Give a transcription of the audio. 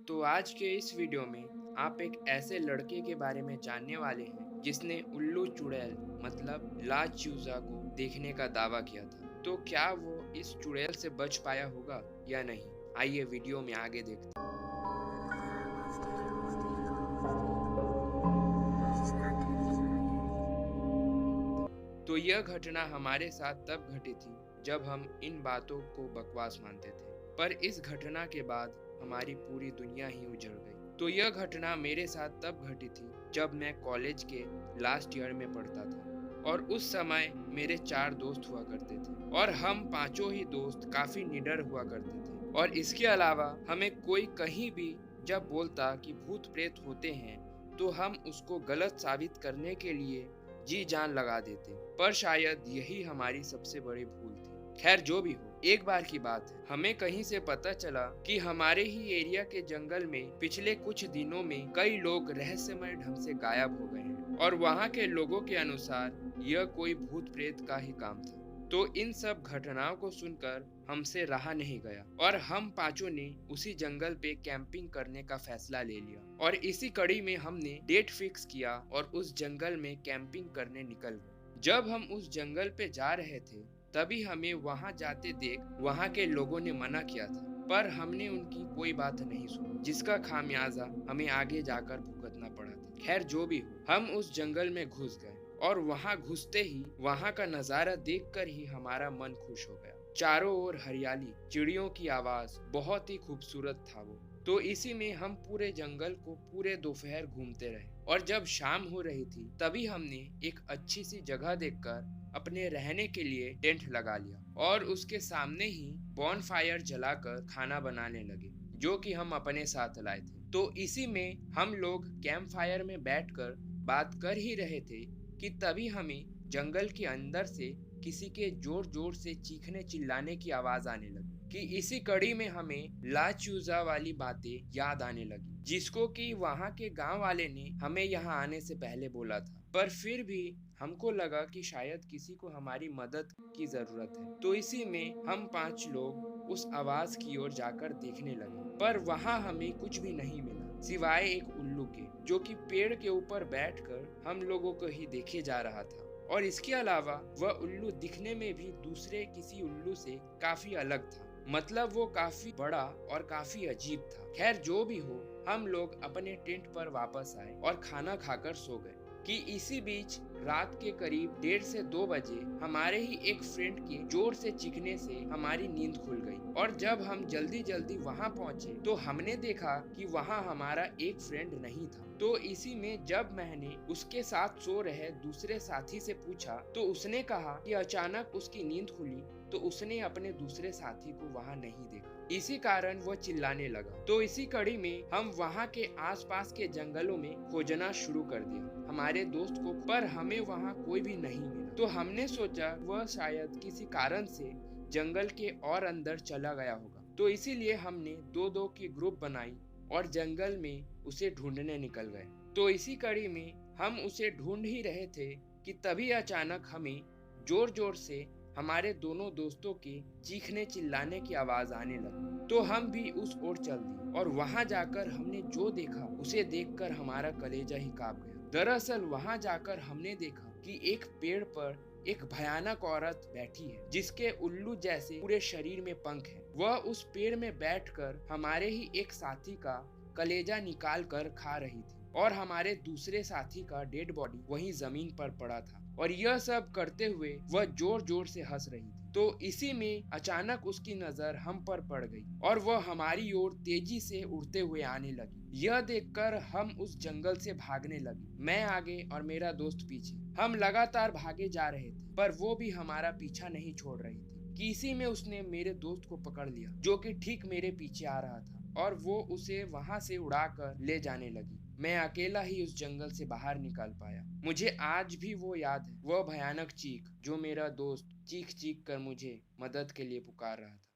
तो आज के इस वीडियो में आप एक ऐसे लड़के के बारे में जानने वाले हैं जिसने उल्लू चुड़ैल मतलब ला चूजा को देखने का दावा किया था। तो क्या वो इस चुड़ैल से बच पाया होगा या नहीं? आइए वीडियो में आगे देखते हैं। तो यह घटना हमारे साथ तब घटी थी जब हम इन बातों को बकवास मानते थे, पर इस घटना के बाद हमारी पूरी दुनिया ही उजड़ गई। तो यह घटना मेरे साथ तब घटी थी जब मैं कॉलेज के लास्ट ईयर में पढ़ता था और उस समय मेरे 4 दोस्त हुआ करते थे और हम पांचों ही दोस्त काफी निडर हुआ करते थे। और इसके अलावा हमें कोई कहीं भी जब बोलता कि भूत प्रेत होते हैं तो हम उसको गलत साबित करने के लिए जी जान लगा देते, पर शायद यही हमारी सबसे बड़ी भूल थी। खैर जो भी हो, एक बार की बात है, हमें कहीं से पता चला कि हमारे ही एरिया के जंगल में पिछले कुछ दिनों में कई लोग रहस्यमय ढंग से गायब हो गए हैं और वहाँ के लोगों के अनुसार यह कोई भूत प्रेत का ही काम था। तो इन सब घटनाओं को सुनकर हमसे रहा नहीं गया और हम पांचों ने उसी जंगल पे कैंपिंग करने का फैसला ले लिया और इसी कड़ी में हमने डेट फिक्स किया और उस जंगल में कैंपिंग करने निकल गए। जब हम उस जंगल पे जा रहे थे तभी हमें वहां जाते देख वहां के लोगों ने मना किया था, पर हमने उनकी कोई बात नहीं सुनी, जिसका खामियाजा हमें आगे जाकर भुगतना पड़ा था। खैर जो भी हो, हम उस जंगल में घुस गए और वहां घुसते ही वहां का नजारा देखकर ही हमारा मन खुश हो गया। चारों ओर हरियाली, चिड़ियों की आवाज, बहुत ही खूबसूरत था वो। तो इसी में हम पूरे जंगल को पूरे दोपहर घूमते रहे और जब शाम हो रही थी तभी हमने एक अच्छी सी जगह देखकर अपने रहने के लिए टेंट लगा लिया और उसके सामने ही बॉन फायर जलाकर खाना बनाने लगे, जो कि हम अपने साथ लाए थे। तो इसी में हम लोग कैंप फायर में बैठकर बात कर ही रहे थे कि तभी हमें जंगल के अंदर से किसी के जोर जोर से चीखने चिल्लाने की आवाज आने लगी कि इसी कड़ी में हमें ला चूजा वाली बातें याद आने लगी, जिसको कि वहाँ के गांव वाले ने हमें यहाँ आने से पहले बोला था। पर फिर भी हमको लगा कि शायद किसी को हमारी मदद की जरूरत है, तो इसी में हम 5 लोग उस आवाज की ओर जाकर देखने लगे, पर वहाँ हमें कुछ भी नहीं मिला सिवाय एक उल्लू के, जो कि पेड़ के ऊपर बैठकर हम लोगों को ही देखे जा रहा था। और इसके अलावा वह उल्लू दिखने में भी दूसरे किसी उल्लू से काफी अलग था, मतलब वो काफी बड़ा और काफी अजीब था। खैर जो भी हो, हम लोग अपने टेंट पर वापस आए और खाना खाकर सो गए कि इसी बीच रात के करीब 1:30 से 2 बजे हमारे ही एक फ्रेंड के जोर से चीखने से हमारी नींद खुल गई और जब हम जल्दी जल्दी वहां पहुंचे तो हमने देखा कि वहां हमारा एक फ्रेंड नहीं था। तो इसी में जब मैंने उसके साथ सो रहे दूसरे साथी से पूछा तो उसने कहा कि अचानक उसकी नींद खुली तो उसने अपने दूसरे साथी को वहां नहीं देखा, इसी कारण वो चिल्लाने लगा। तो इसी कड़ी में हम वहां के आसपास के जंगलों में खोजना शुरू कर दिया हमारे दोस्त को, पर हमें वहां कोई भी नहीं मिला। तो हमने सोचा वह शायद किसी कारण से जंगल के और अंदर चला गया होगा, तो इसीलिए हमने 2-2 की ग्रुप बनाई और जंगल में उसे ढूंढने निकल गए। तो इसी कड़ी में हम उसे ढूंढ ही रहे थे कि तभी अचानक हमें जोर जोर से हमारे दोनों दोस्तों के चीखने चिल्लाने की आवाज आने लगी। तो हम भी उस ओर चल दिए और वहां जाकर हमने जो देखा उसे देखकर हमारा कलेजा ही कांप गया। दरअसल वहां जाकर हमने देखा कि एक पेड़ पर एक भयानक औरत बैठी है, जिसके उल्लू जैसे पूरे शरीर में पंख है। वह उस पेड़ में बैठकर हमारे ही एक साथी का कलेजा निकाल कर खा रही थी और हमारे दूसरे साथी का डेड बॉडी वहीं जमीन पर पड़ा था और यह सब करते हुए वह जोर जोर से हंस रही थी। तो इसी में अचानक उसकी नजर हम पर पड़ गई और वह हमारी ओर तेजी से उड़ते हुए आने लगी। यह देखकर हम उस जंगल से भागने लगे, मैं आगे और मेरा दोस्त पीछे। हम लगातार भागे जा रहे थे पर वो भी हमारा पीछा नहीं छोड़ रही थी कि इसी में उसने मेरे दोस्त को पकड़ लिया, जो कि ठीक मेरे पीछे आ रहा था और वो उसे वहां से उड़ाकर ले जाने लगी। मैं अकेला ही उस जंगल से बाहर निकल पाया। मुझे आज भी वो याद है, वह भयानक चीख जो मेरा दोस्त चीख चीख कर मुझे मदद के लिए पुकार रहा था।